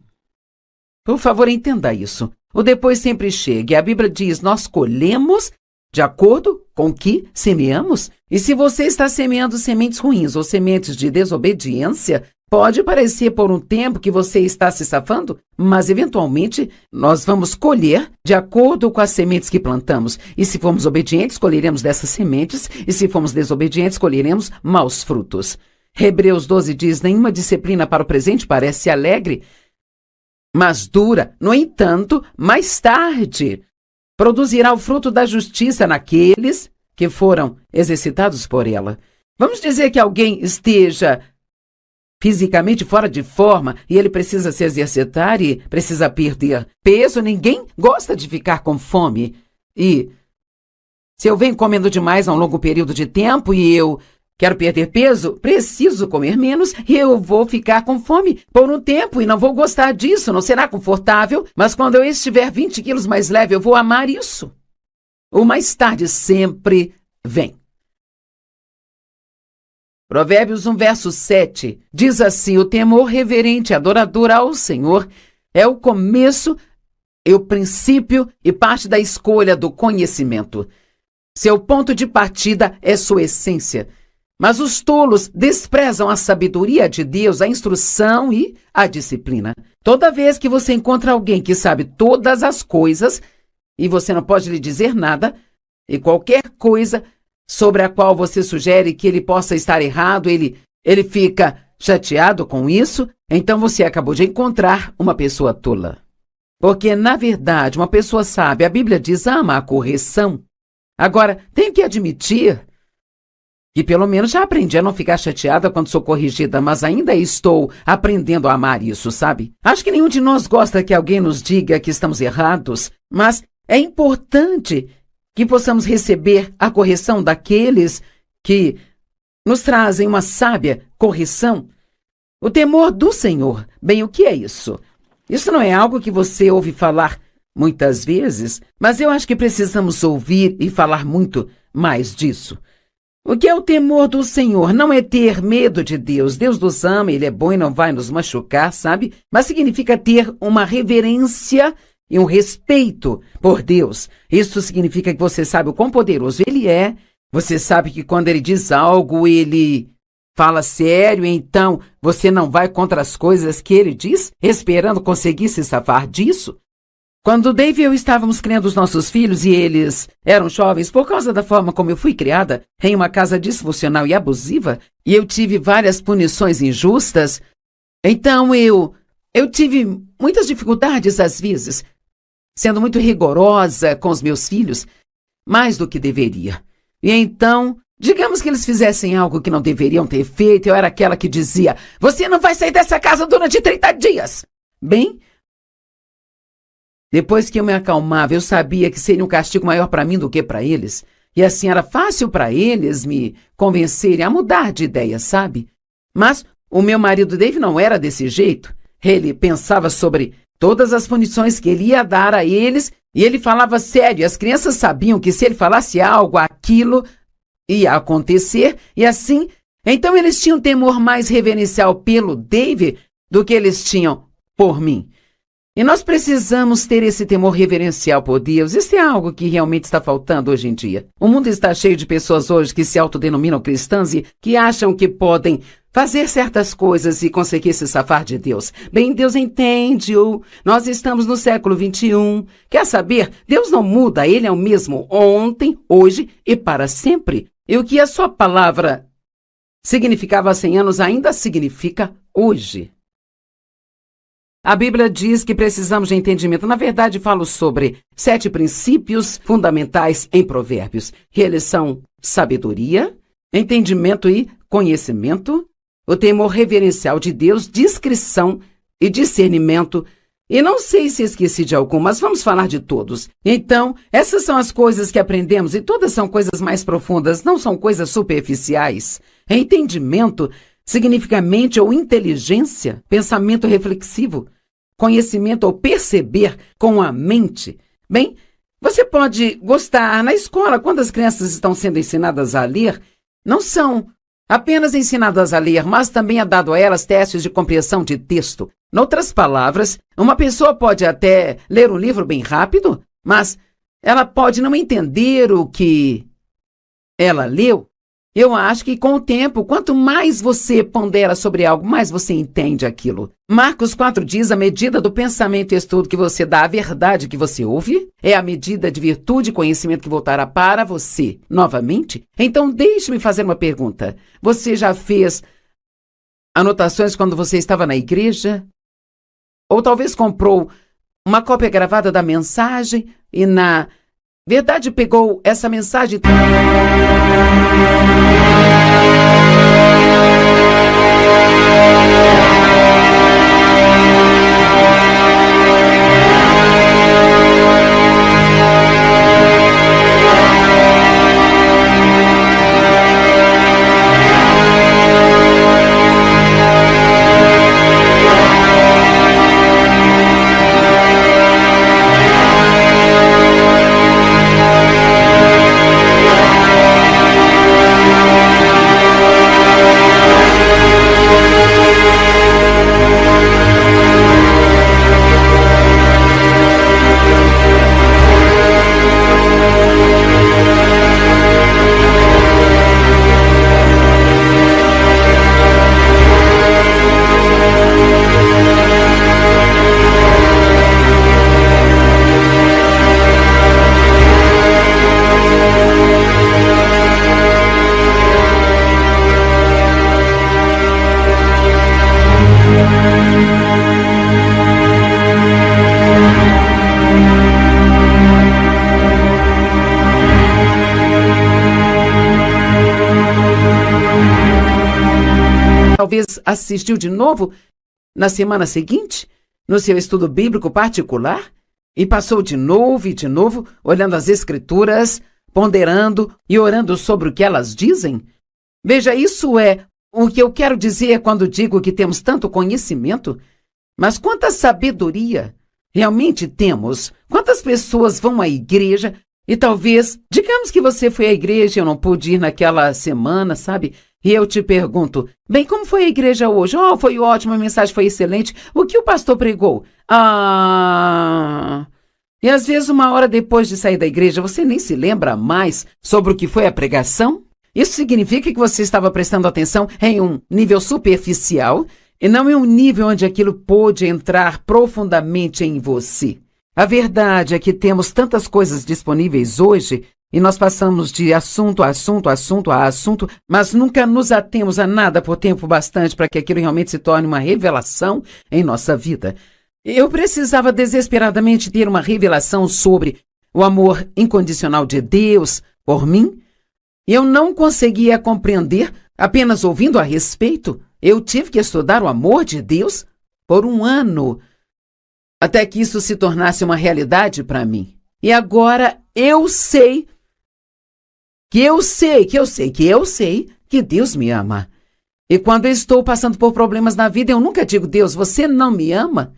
S1: Por favor, entenda isso. O depois sempre chega. E a Bíblia diz, nós colhemos de acordo com o que semeamos. E se você está semeando sementes ruins ou sementes de desobediência, pode parecer por um tempo que você está se safando, mas eventualmente nós vamos colher de acordo com as sementes que plantamos. E se formos obedientes, colheremos dessas sementes, e se formos desobedientes, colheremos maus frutos. Hebreus 12 diz, nenhuma disciplina para o presente parece alegre, mas dura. No entanto, mais tarde, produzirá o fruto da justiça naqueles que foram exercitados por ela. Vamos dizer que alguém esteja fisicamente fora de forma e ele precisa se exercitar e precisa perder peso. Ninguém gosta de ficar com fome. E se eu venho comendo demais há um longo período de tempo e eu quero perder peso, preciso comer menos e eu vou ficar com fome por um tempo e não vou gostar disso, não será confortável, mas quando eu estiver 20 quilos mais leve, eu vou amar isso. O mais tarde sempre vem. Provérbios 1, verso 7, diz assim: o temor reverente e adorador ao Senhor é o começo, é o princípio e parte da escolha do conhecimento. Seu ponto de partida é sua essência. Mas os tolos desprezam a sabedoria de Deus, a instrução e a disciplina. Toda vez que você encontra alguém que sabe todas as coisas e você não pode lhe dizer nada, e qualquer coisa sobre a qual você sugere que ele possa estar errado, ele fica chateado com isso, então você acabou de encontrar uma pessoa tola. Porque, na verdade, uma pessoa sábia, a Bíblia diz, ama a correção. Agora, tenho que admitir que pelo menos já aprendi a não ficar chateada quando sou corrigida, mas ainda estou aprendendo a amar isso, sabe? Acho que nenhum de nós gosta que alguém nos diga que estamos errados, mas é importante que possamos receber a correção daqueles que nos trazem uma sábia correção. O temor do Senhor. Bem, o que é isso? Isso não é algo que você ouve falar muitas vezes, mas eu acho que precisamos ouvir e falar muito mais disso. O que é o temor do Senhor? Não é ter medo de Deus. Deus nos ama, Ele é bom e não vai nos machucar, sabe? Mas significa ter uma reverência e um respeito por Deus. Isso significa que você sabe o quão poderoso Ele é. Você sabe que quando Ele diz algo, Ele fala sério, então você não vai contra as coisas que Ele diz, esperando conseguir se safar disso. Quando Dave e eu estávamos criando os nossos filhos e eles eram jovens, por causa da forma como eu fui criada, em uma casa disfuncional e abusiva, e eu tive várias punições injustas, então eu tive muitas dificuldades às vezes, sendo muito rigorosa com os meus filhos, mais do que deveria. E então, digamos que eles fizessem algo que não deveriam ter feito, eu era aquela que dizia, você não vai sair dessa casa durante 30 dias. Bem, depois que eu me acalmava, eu sabia que seria um castigo maior para mim do que para eles. E assim era fácil para eles me convencerem a mudar de ideia, sabe? Mas o meu marido Dave não era desse jeito. Ele pensava sobre todas as punições que ele ia dar a eles e ele falava sério. As crianças sabiam que se ele falasse algo, aquilo ia acontecer. E assim, então eles tinham temor mais reverencial pelo Dave do que eles tinham por mim. E nós precisamos ter esse temor reverencial por Deus. Isso é algo que realmente está faltando hoje em dia. O mundo está cheio de pessoas hoje que se autodenominam cristãs e que acham que podem fazer certas coisas e conseguir se safar de Deus. Bem, Deus entende-o. Nós estamos no século 21. Quer saber? Deus não muda. Ele é o mesmo ontem, hoje e para sempre. E o que a sua palavra significava há 100 anos ainda significa hoje. A Bíblia diz que precisamos de entendimento. Na verdade, falo sobre 7 princípios fundamentais em Provérbios. Que eles são sabedoria, entendimento e conhecimento, o temor reverencial de Deus, discrição e discernimento. E não sei se esqueci de algum, mas vamos falar de todos. Então, essas são as coisas que aprendemos e todas são coisas mais profundas, não são coisas superficiais. Entendimento significa mente ou inteligência, pensamento reflexivo, conhecimento ou perceber com a mente. Bem, você pode gostar na escola, quando as crianças estão sendo ensinadas a ler, não são apenas ensinadas a ler, mas também é dado a elas testes de compreensão de texto. Noutras palavras, uma pessoa pode até ler um livro bem rápido, mas ela pode não entender o que ela leu. Eu acho que com o tempo, quanto mais você pondera sobre algo, mais você entende aquilo. Marcos 4 diz, a medida do pensamento e estudo que você dá à verdade que você ouve é a medida de virtude e conhecimento que voltará para você novamente. Então, deixe-me fazer uma pergunta. Você já fez anotações quando você estava na igreja? Ou talvez comprou uma cópia gravada da mensagem e na verdade pegou essa mensagem talvez assistiu de novo na semana seguinte, no seu estudo bíblico particular, e passou de novo e de novo, olhando as Escrituras, ponderando e orando sobre o que elas dizem? Veja, isso é o que eu quero dizer quando digo que temos tanto conhecimento. Mas quanta sabedoria realmente temos? Quantas pessoas vão à igreja e talvez, digamos que você foi à igreja e eu não pude ir naquela semana, sabe? E eu te pergunto, bem, como foi a igreja hoje? Oh, foi ótimo, a mensagem foi excelente. O que o pastor pregou? E às vezes, uma hora depois de sair da igreja, você nem se lembra mais sobre o que foi a pregação? Isso significa que você estava prestando atenção em um nível superficial e não em um nível onde aquilo pôde entrar profundamente em você. A verdade é que temos tantas coisas disponíveis hoje e nós passamos de assunto a assunto, assunto a assunto, mas nunca nos atemos a nada por tempo bastante para que aquilo realmente se torne uma revelação em nossa vida. Eu precisava desesperadamente ter uma revelação sobre o amor incondicional de Deus por mim. E eu não conseguia compreender apenas ouvindo a respeito. Eu tive que estudar o amor de Deus por 1 ano, até que isso se tornasse uma realidade para mim. E agora eu sei que Deus me ama. E quando eu estou passando por problemas na vida, eu nunca digo, Deus, você não me ama?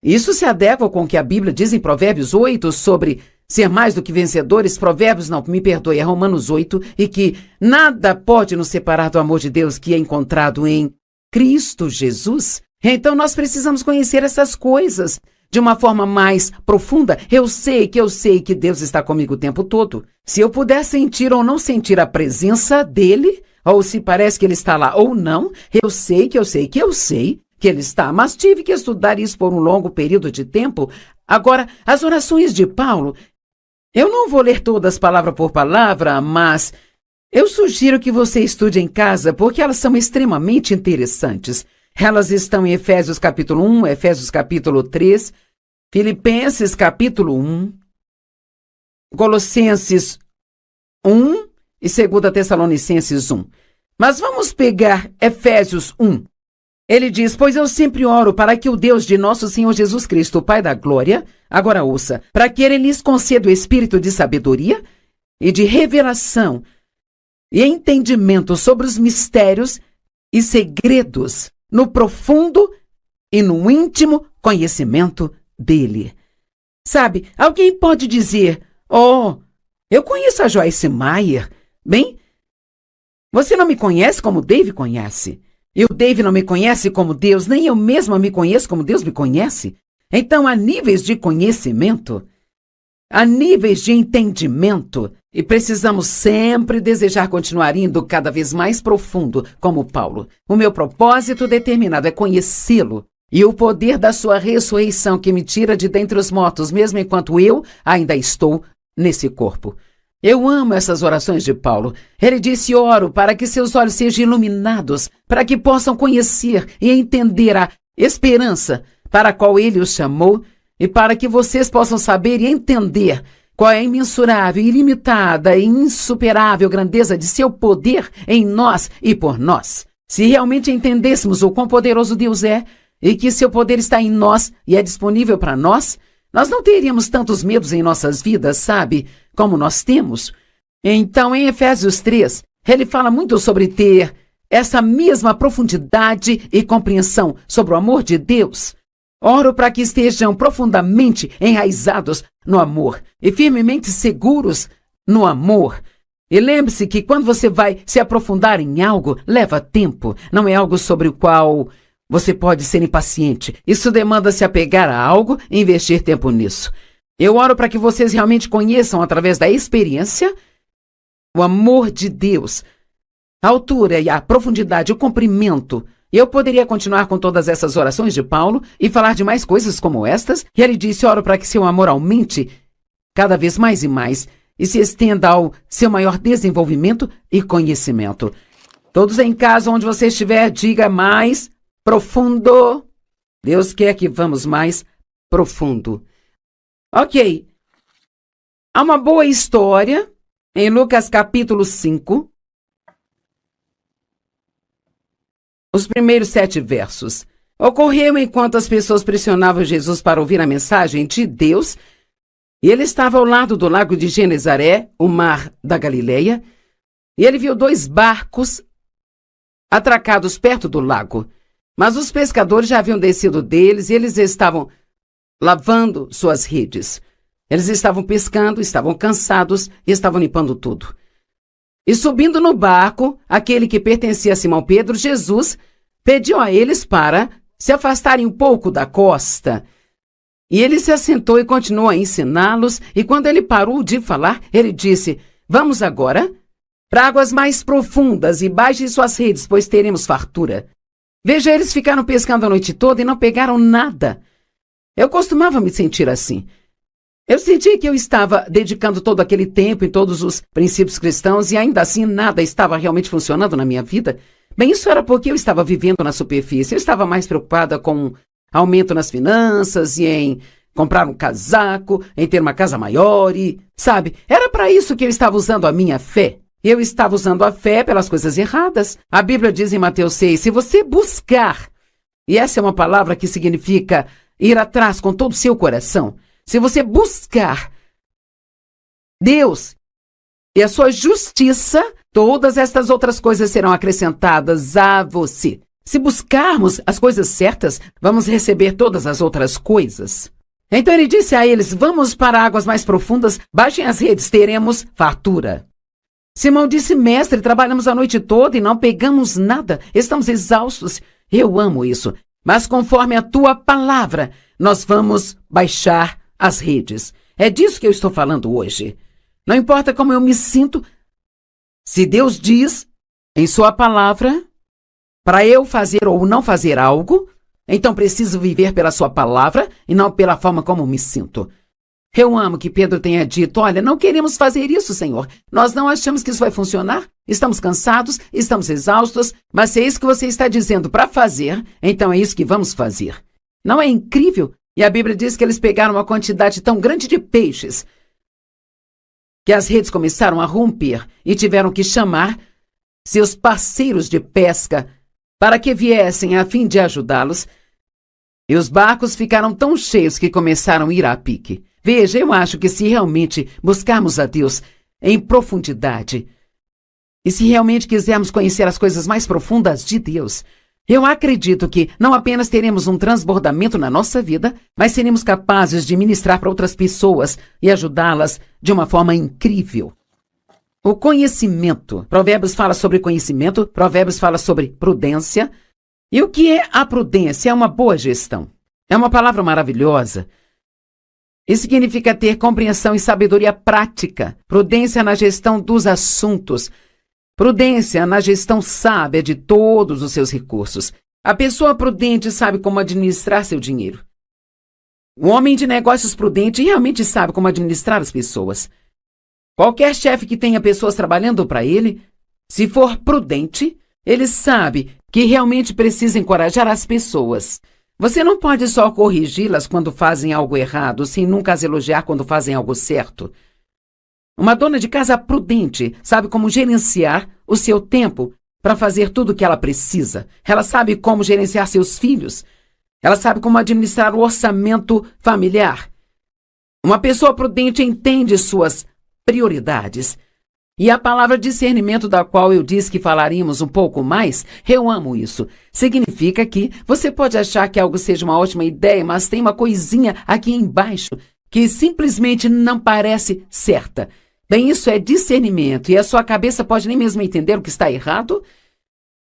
S1: Isso se adequa com o que a Bíblia diz em Provérbios 8 sobre ser mais do que vencedores. Provérbios, não, me perdoe, é Romanos 8, e que nada pode nos separar do amor de Deus que é encontrado em Cristo Jesus. Então nós precisamos conhecer essas coisas de uma forma mais profunda. Eu sei que Deus está comigo o tempo todo. Se eu puder sentir ou não sentir a presença dele, ou se parece que ele está lá ou não, eu sei que ele está, mas tive que estudar isso por um longo período de tempo. Agora, as orações de Paulo, eu não vou ler todas palavra por palavra, mas eu sugiro que você estude em casa, porque elas são extremamente interessantes. Elas estão em Efésios capítulo 1, Efésios capítulo 3, Filipenses capítulo 1, Colossenses 1 e 2 Tessalonicenses 1. Mas vamos pegar Efésios 1. Ele diz, pois eu sempre oro para que o Deus de nosso Senhor Jesus Cristo, o Pai da Glória, agora ouça, para que Ele lhes conceda o espírito de sabedoria e de revelação e entendimento sobre os mistérios e segredos no profundo e no íntimo conhecimento dele. Sabe, alguém pode dizer, eu conheço a Joyce Meyer. Bem, você não me conhece como Dave conhece. E o Dave não me conhece como Deus, nem eu mesma me conheço como Deus me conhece. Então, há níveis de conhecimento, há níveis de entendimento, e precisamos sempre desejar continuar indo cada vez mais profundo, como Paulo. O meu propósito determinado é conhecê-lo, e o poder da sua ressurreição que me tira de dentre os mortos, mesmo enquanto eu ainda estou nesse corpo. Eu amo essas orações de Paulo. Ele disse, oro para que seus olhos sejam iluminados, para que possam conhecer e entender a esperança para a qual ele os chamou e para que vocês possam saber e entender qual é a imensurável, ilimitada e insuperável grandeza de seu poder em nós e por nós. Se realmente entendêssemos o quão poderoso Deus é e que seu poder está em nós e é disponível para nós, nós não teríamos tantos medos em nossas vidas, sabe? Como nós temos. Então, em Efésios 3, ele fala muito sobre ter essa mesma profundidade e compreensão sobre o amor de Deus. Oro para que estejam profundamente enraizados no amor e firmemente seguros no amor. E lembre-se que quando você vai se aprofundar em algo, leva tempo. Não é algo sobre o qual você pode ser impaciente. Isso demanda se apegar a algo e investir tempo nisso. Eu oro para que vocês realmente conheçam, através da experiência, o amor de Deus, a altura e a profundidade, o comprimento. Eu poderia continuar com todas essas orações de Paulo e falar de mais coisas como estas. E ele disse, oro para que seu amor aumente cada vez mais e mais e se estenda ao seu maior desenvolvimento e conhecimento. Todos em casa, onde você estiver, diga mais profundo. Deus quer que vamos mais profundo. Ok. Há uma boa história em Lucas capítulo 5. os primeiros 7 versos. Ocorreu enquanto as pessoas pressionavam Jesus para ouvir a mensagem de Deus, e ele estava ao lado do lago de Genezaré, o mar da Galileia, e ele viu 2 barcos atracados perto do lago. Mas os pescadores já haviam descido deles e eles estavam lavando suas redes. Eles estavam pescando, estavam cansados e estavam limpando tudo. E subindo no barco, aquele que pertencia a Simão Pedro, Jesus pediu a eles para se afastarem um pouco da costa. E ele se assentou e continuou a ensiná-los, e quando ele parou de falar, ele disse: vamos agora para águas mais profundas e baixem suas redes, pois teremos fartura. Veja, eles ficaram pescando a noite toda e não pegaram nada. Eu costumava me sentir assim. Eu sentia que eu estava dedicando todo aquele tempo em todos os princípios cristãos e ainda assim nada estava realmente funcionando na minha vida. Bem, isso era porque eu estava vivendo na superfície. Eu estava mais preocupada com aumento nas finanças e em comprar um casaco, em ter uma casa maior e, sabe, era para isso que eu estava usando a minha fé. Eu estava usando a fé pelas coisas erradas. A Bíblia diz em Mateus 6, se você buscar, e essa é uma palavra que significa ir atrás com todo o seu coração, se você buscar Deus e a sua justiça, todas estas outras coisas serão acrescentadas a você. Se buscarmos as coisas certas, vamos receber todas as outras coisas. Então ele disse a eles, vamos para águas mais profundas, baixem as redes, teremos fartura. Simão disse, mestre, trabalhamos a noite toda e não pegamos nada, estamos exaustos. Eu amo isso, mas conforme a tua palavra, nós vamos baixar as redes. É disso que eu estou falando hoje. Não importa como eu me sinto, se Deus diz em sua palavra para eu fazer ou não fazer algo, então preciso viver pela sua palavra e não pela forma como me sinto. Eu amo que Pedro tenha dito, olha, não queremos fazer isso, Senhor. Nós não achamos que isso vai funcionar. Estamos cansados, estamos exaustos, mas se é isso que você está dizendo para fazer, então é isso que vamos fazer. Não é incrível? E a Bíblia diz que eles pegaram uma quantidade tão grande de peixes que as redes começaram a romper e tiveram que chamar seus parceiros de pesca para que viessem a fim de ajudá-los. E os barcos ficaram tão cheios que começaram a ir a pique. Veja, eu acho que se realmente buscarmos a Deus em profundidade e se realmente quisermos conhecer as coisas mais profundas de Deus, eu acredito que não apenas teremos um transbordamento na nossa vida, mas seremos capazes de ministrar para outras pessoas e ajudá-las de uma forma incrível. O conhecimento. Provérbios fala sobre conhecimento, Provérbios fala sobre prudência. E o que é a prudência? É uma boa gestão. É uma palavra maravilhosa. Isso significa ter compreensão e sabedoria prática, prudência na gestão dos assuntos, prudência na gestão sábia de todos os seus recursos. A pessoa prudente sabe como administrar seu dinheiro. O homem de negócios prudente realmente sabe como administrar as pessoas. Qualquer chefe que tenha pessoas trabalhando para ele, se for prudente, ele sabe que realmente precisa encorajar as pessoas. Você não pode só corrigi-las quando fazem algo errado, sem nunca as elogiar quando fazem algo certo. Uma dona de casa prudente sabe como gerenciar o seu tempo para fazer tudo o que ela precisa. Ela sabe como gerenciar seus filhos. Ela sabe como administrar o orçamento familiar. Uma pessoa prudente entende suas prioridades. E a palavra discernimento, da qual eu disse que falaríamos um pouco mais, eu amo isso. Significa que você pode achar que algo seja uma ótima ideia, mas tem uma coisinha aqui embaixo que simplesmente não parece certa. Bem, isso é discernimento e a sua cabeça pode nem mesmo entender o que está errado,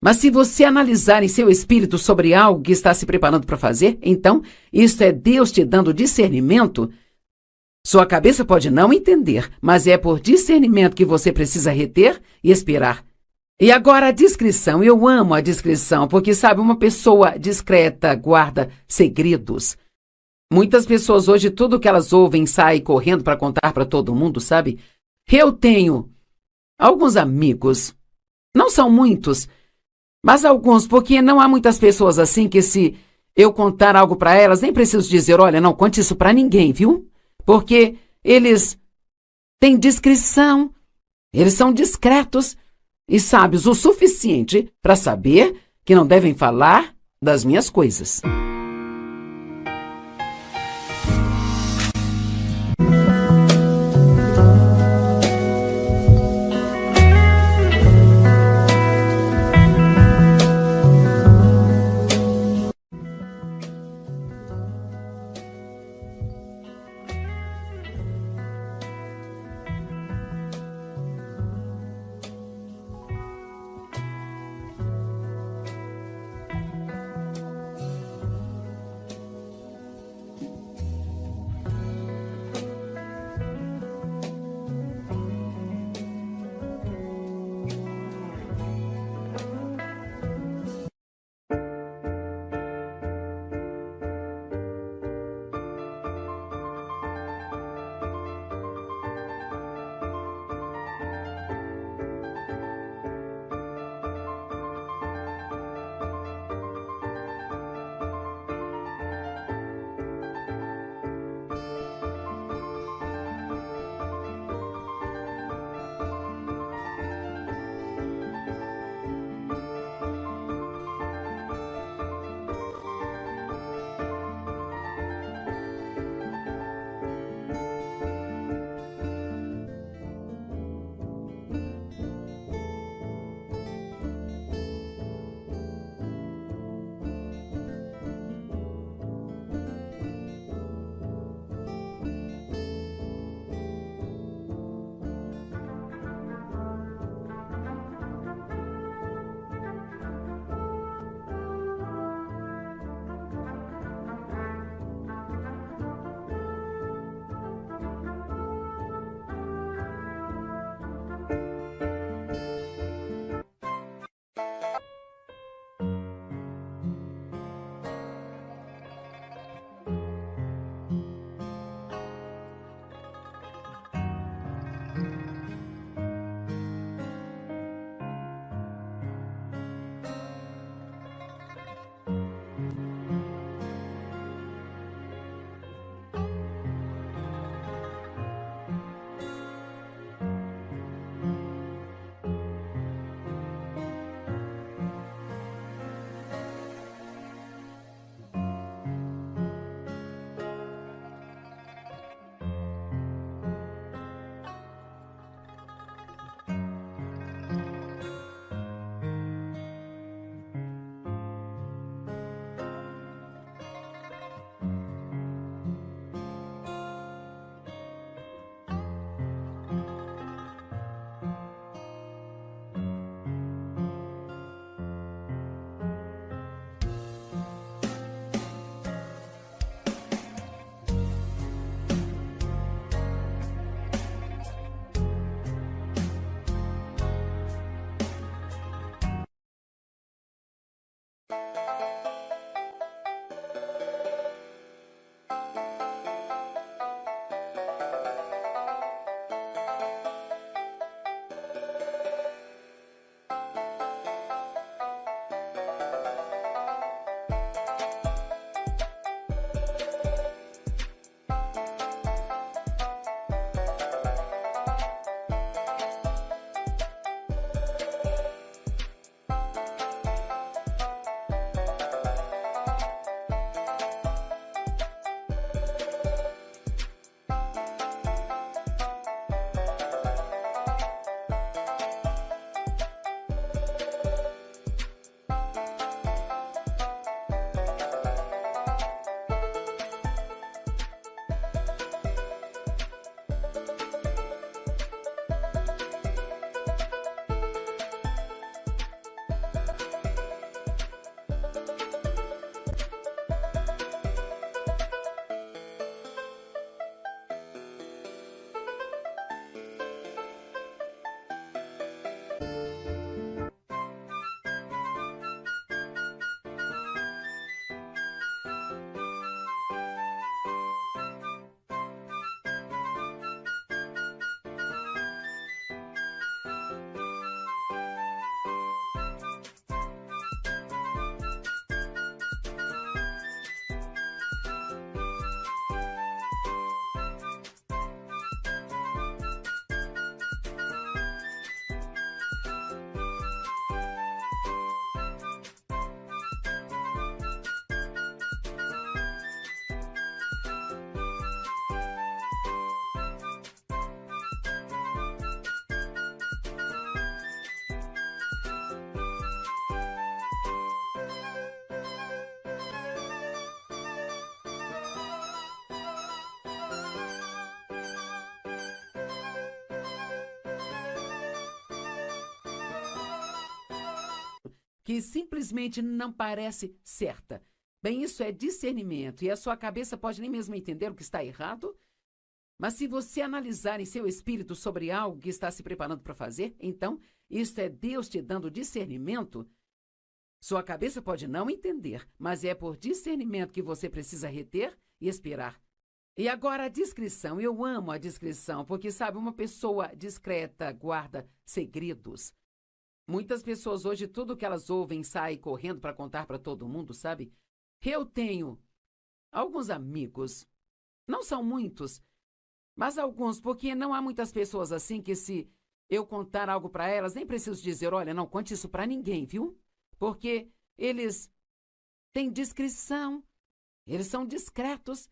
S1: mas se você analisar em seu espírito sobre algo que está se preparando para fazer, então isso é Deus te dando discernimento. Sua cabeça pode não entender, mas é por discernimento que você precisa reter e esperar. E agora a discrição. Eu amo a discrição, porque, sabe, uma pessoa discreta guarda segredos. Muitas pessoas hoje, tudo que elas ouvem, saem correndo para contar para todo mundo, sabe? Eu tenho alguns amigos, não são muitos, mas alguns, porque não há muitas pessoas assim que se eu contar algo para elas, nem preciso dizer, olha, não conte isso para ninguém, viu? Porque eles têm discrição, eles são discretos e sábios o suficiente para saber que não devem falar das minhas coisas. que simplesmente não parece certa. Bem, isso é discernimento e a sua cabeça pode nem mesmo entender o que está errado. Mas se você analisar em seu espírito sobre algo que está se preparando para fazer, então isso é Deus te dando discernimento. Sua cabeça pode não entender, mas é por discernimento que você precisa reter e esperar. E agora a discrição. Eu amo a discrição, porque, sabe, uma pessoa discreta guarda segredos. Muitas pessoas hoje, tudo que elas ouvem, saem correndo para contar para todo mundo, sabe? Eu tenho alguns amigos, não são muitos, mas alguns, porque não há muitas pessoas assim que se eu contar algo para elas, nem preciso dizer, olha, não conte isso para ninguém, viu? Porque eles têm discrição, eles são discretos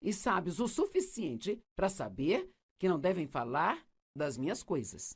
S1: e sábios o suficiente para saber que não devem falar das minhas coisas.